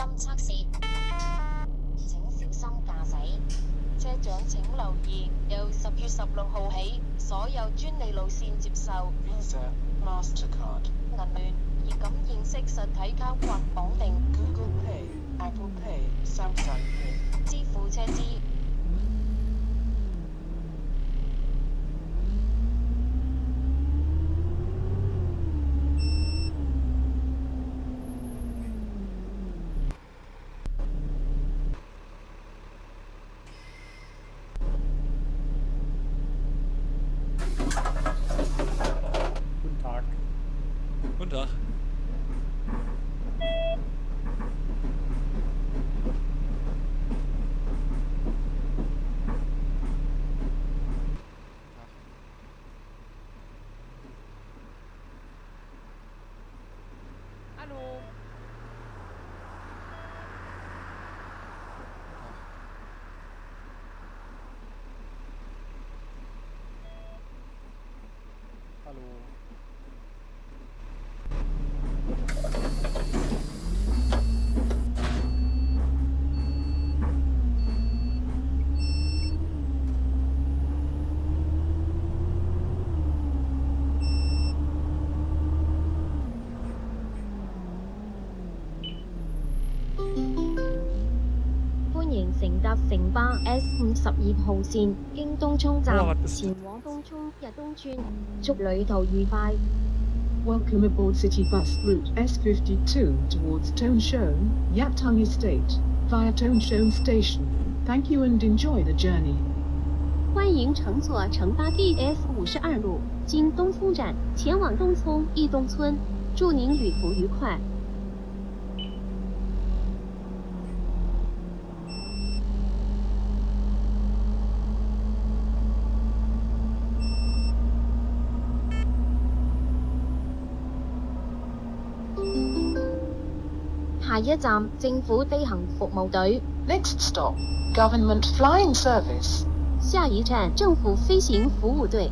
音测试，请小心驾驶。车长请留意，由10月16号起，所有专利路线接受 Visa, Mastercard, 银联而感认识实体卡或绑定 Google Pay, Apple Pay, Samsung Pay. 支付车资。Guten Tag. Guten Tag. Hallo. Hallo.歡迎乘搭城巴 S52號線經東涌站哇das 前往東涌日東村，祝旅途愉快。 Welcome aboard City Bus Route S52 towards Tonshone, Yaptung Estate, via Tonshone Station. Thank you and enjoy the journey. 歡迎乘坐城巴 DS52路經東涌站前往東涌逸東村，祝您旅途愉快。下一站政府飛行服務隊， Next stop, Government Flying Service. 下一站政府飛行服務隊。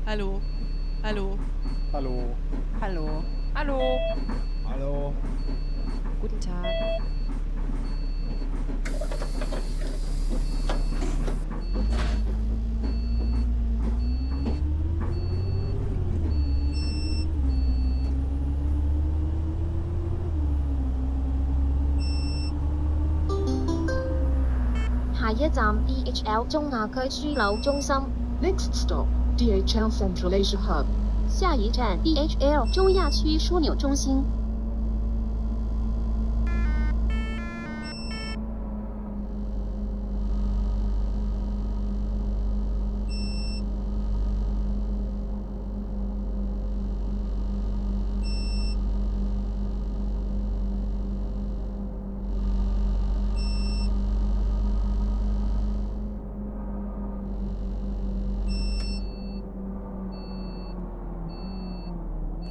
Hallo. Hallo. Hallo. Hallo. Hallo. Hallo. Guten Tag. Hạ一站 DHL 中亞區樞紐中心。 Next stop, DHL Central Asia Hub. 下一站 DHL 中亚区枢纽中心。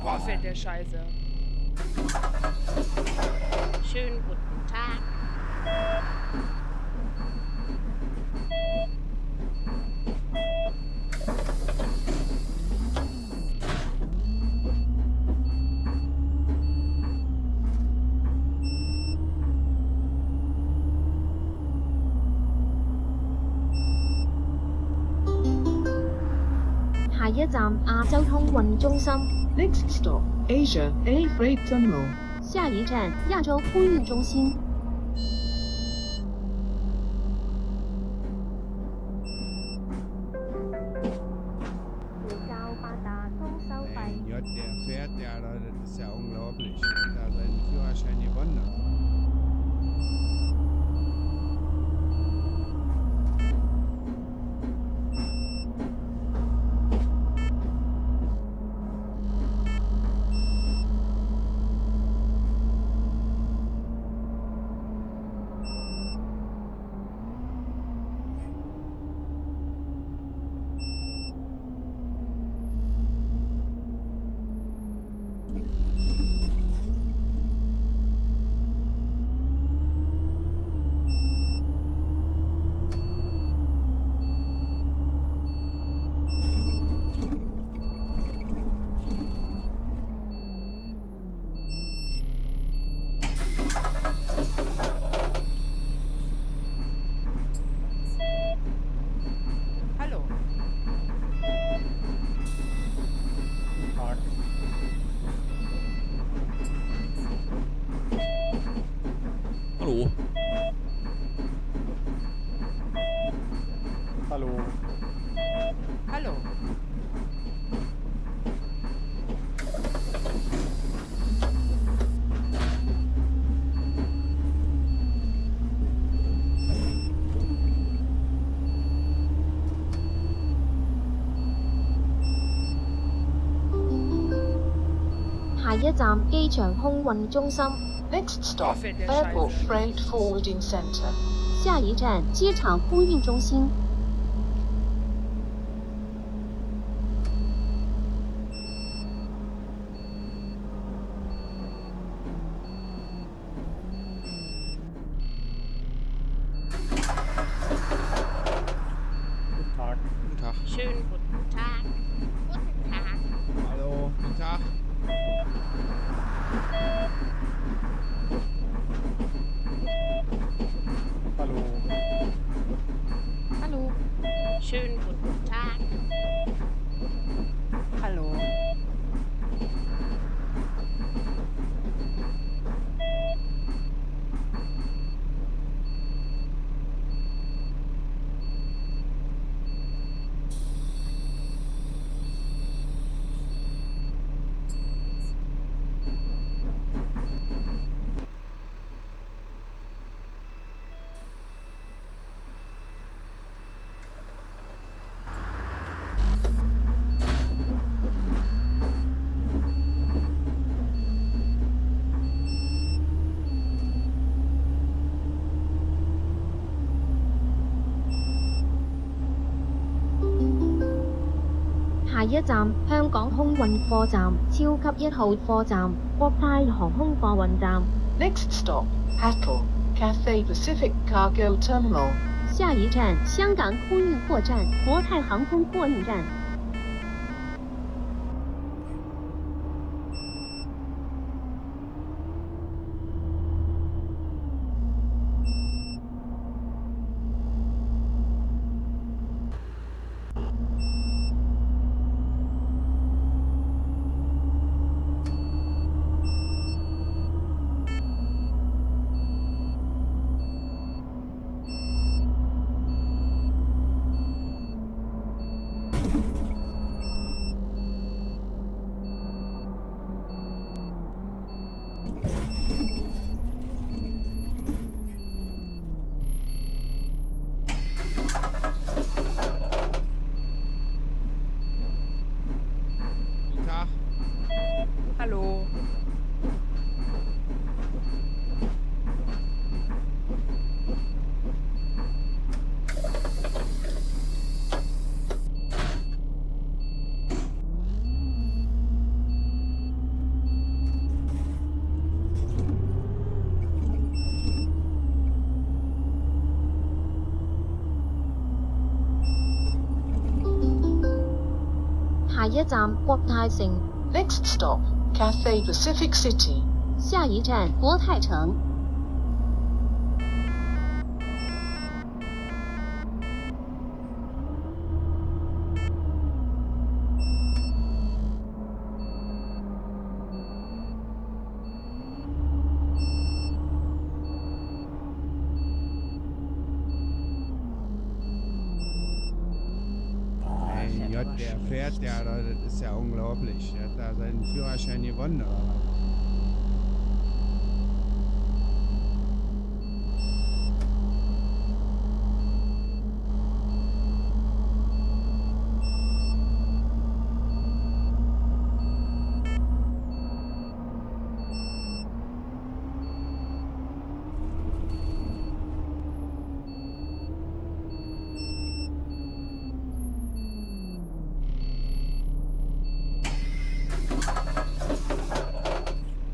Boah, fällt der Scheiße. Schönen guten Tag. Hạ一站亞洲通運中心。 Next stop, Asia A Freight Terminal. 下一站亚洲空运中心。要交八達通收費。 Mein Gott, der fährt ja, Leute, das ist ja unglaublich. Da hat er seinen Führerschein gewonnen. Hallo. Guten Tag. Hallo. Hallo. Hallo.下一站機場空運中心。 Next Boah, stop, fällt der Airport Scheiße. Freight Forwarding Center. 下一站机场空运中心。Guten Tag. Guten Tag. Schönen guten Tag. Guten Tag. Hallo. Guten Tag. Hallo. Hallo. Schönen guten Tag. Hallo.下一站香港空運貨站超級1號貨站國泰航空貨運站。 Next stop, Hattle Cathay Pacific Cargo Terminal. 下一站香港空运货站国泰航空货运站。一站國泰城， Next stop, Cathay Pacific City. 下一站國泰城。Ja, der fährt ja, das ist ja unglaublich. Der hat da seinen Führerschein gewonnen, oder was?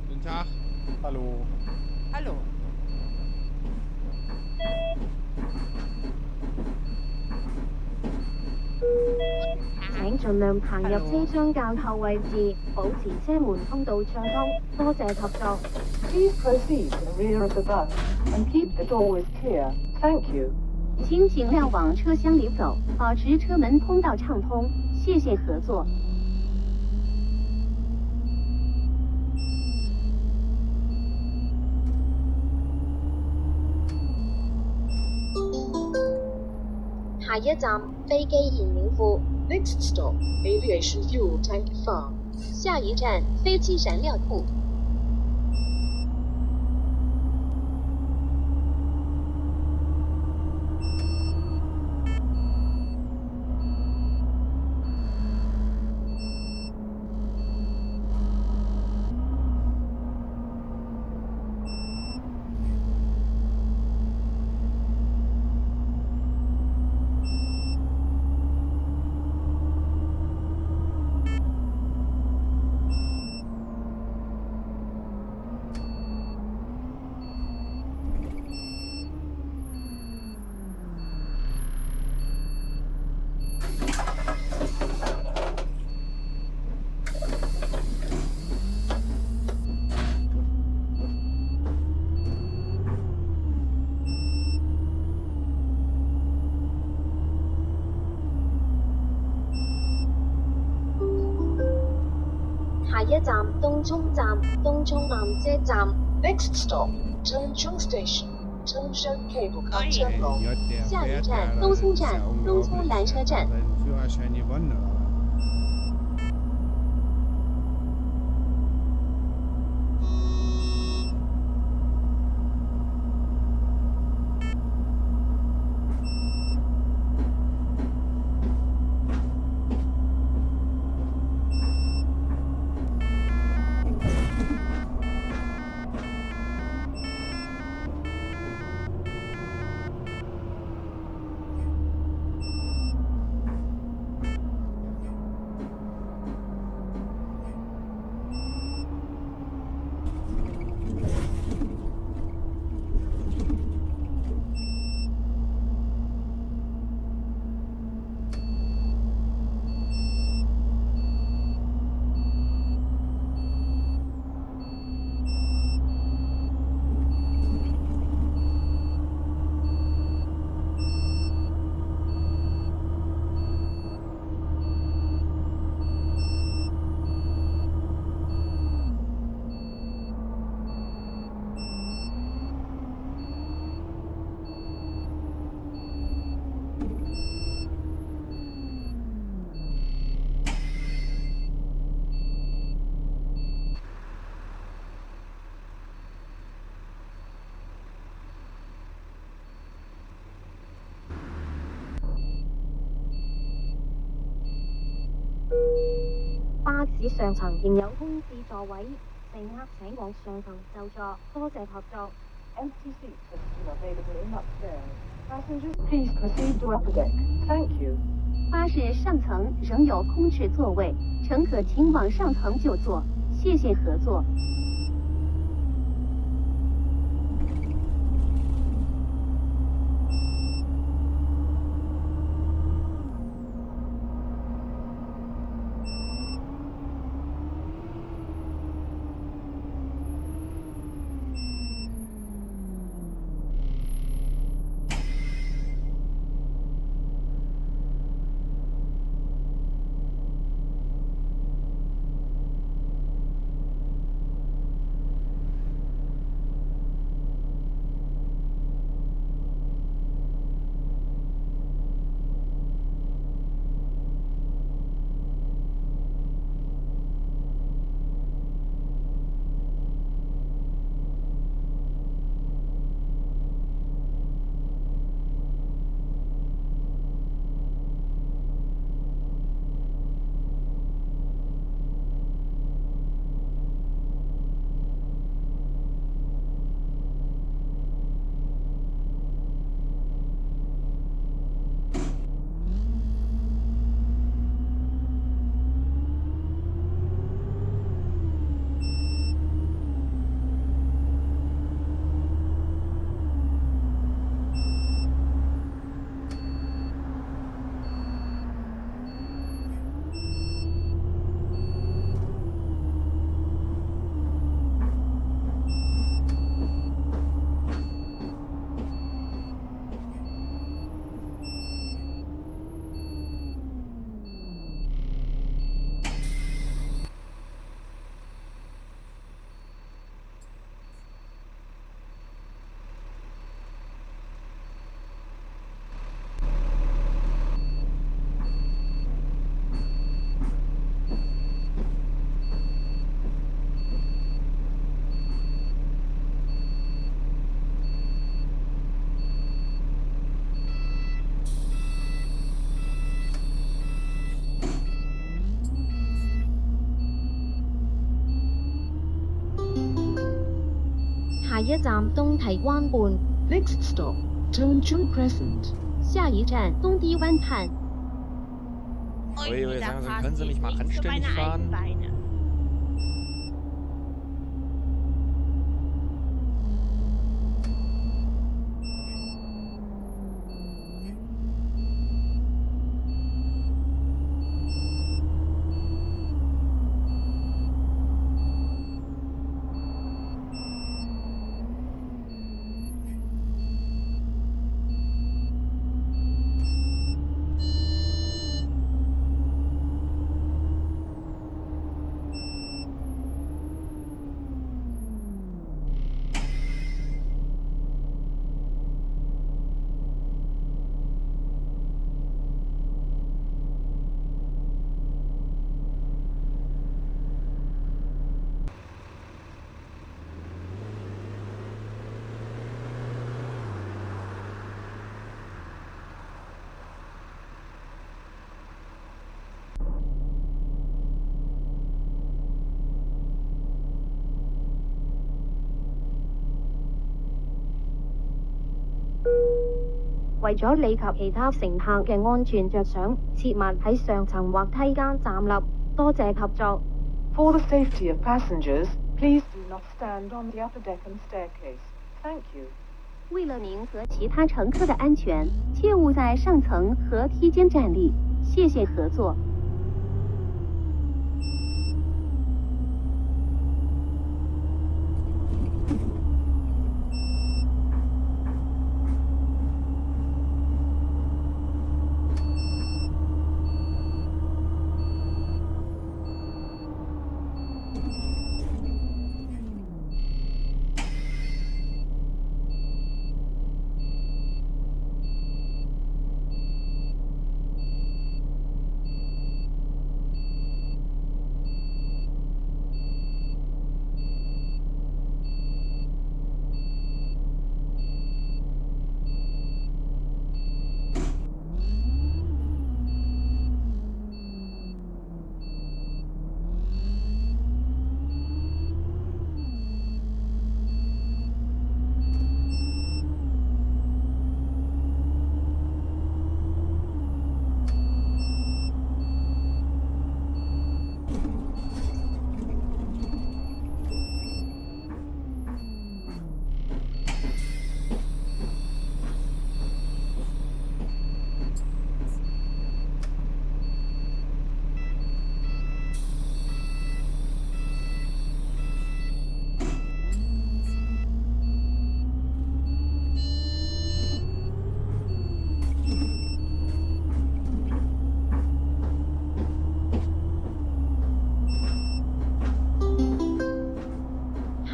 Guten Tag. Hallo. Hallo. 請盡量行入車廂較後位置，保持車門通道暢通。多謝合作。 Please proceed to the rear of the bus and keep the doors clear. Thank you. 请尽量往车厢里走，保持车门通道畅通。谢谢合作。下一站飛機燃料庫， Next stop, Aviation Fuel Tank Farm. 下一站飛機燃料庫。下一站東涌站，東涌南車站。 Next stop, Tongchung Station. Tongchung Cable Car Terminal. Ja, der 下一 fährt 站 ja, 东 das 松 ist ja 站，东松 unglaublich. 缆車 Der hat 站 da。seinen Führerschein gewonnen, oder was?巴士上層仍有空置座位，乘客請往上層就座。多謝合作。 Empty seats are still available in upstairs. Passengers, please proceed to upper deck. Thank you. 巴士上层仍有空置座位，乘客请往上层就座。谢谢合作。一站东堤湾畔， Next stop, Tonshun Crescent. 下一站东堤湾畔。我以为sagen Sie, können Sie nicht mal anständig fahren? Beine. 為咗你及其他乘客嘅安全着想，切勿喺上層或梯間站立。多謝合作。For the safety of passengers, please do not stand on the upper deck and staircase. Thank you. 为了您和其他乘客的安全，切勿在上层和梯间站立。谢谢合作。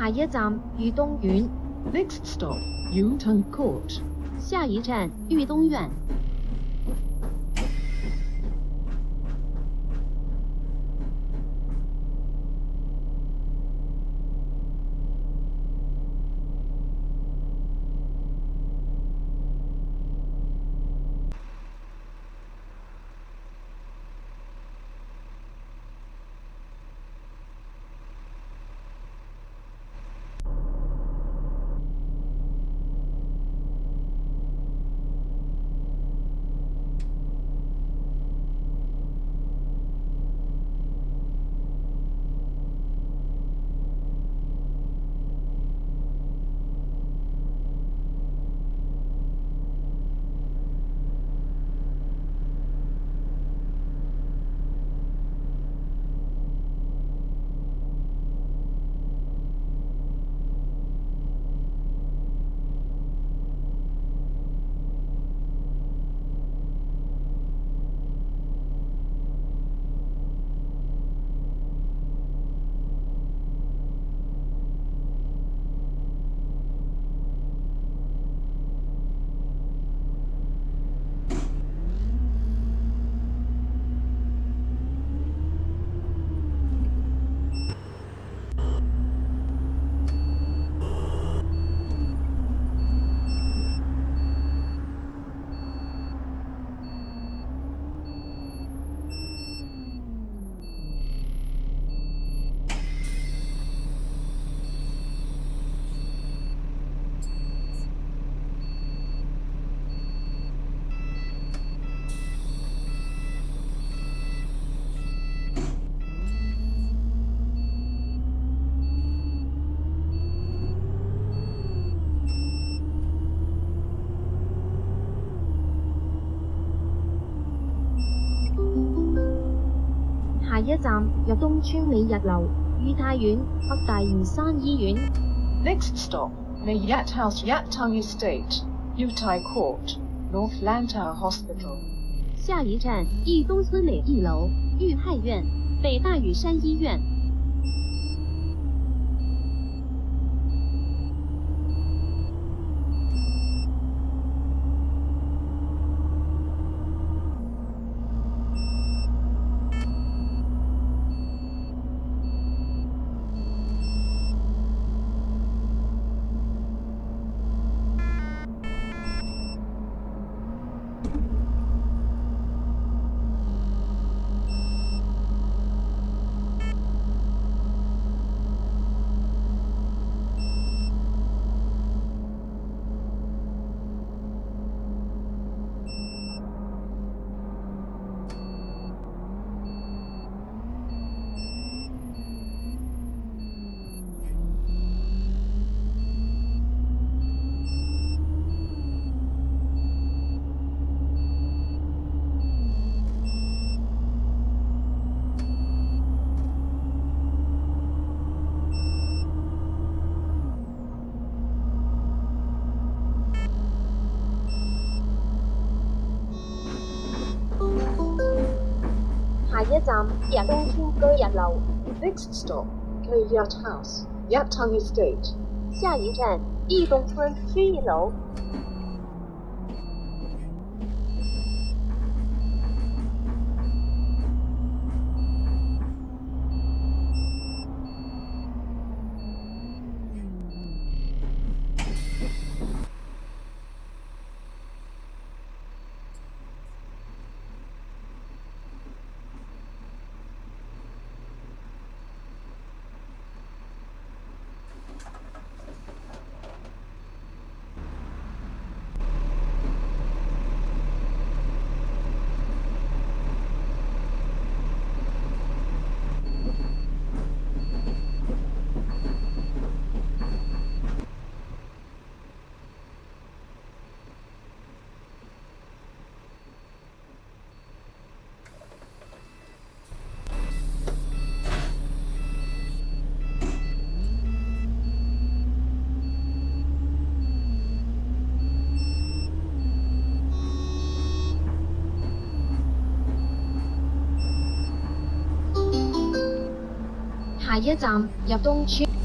下一站裕東苑， Next stop, Yutong Court. 下一站裕東苑。一站入東村美日樓、裕泰苑、北大嶼山醫院。 Next stop, Mayat House, Yaptung Estate, Yutai Court, North Lantau Hospital. 下一站义东村美一楼、裕泰院、北大屿山醫院。下一站日東村居日樓。 Next stop, Koyat House, Yaptung Estate. 下一站义东村居一樓。下一站入東村。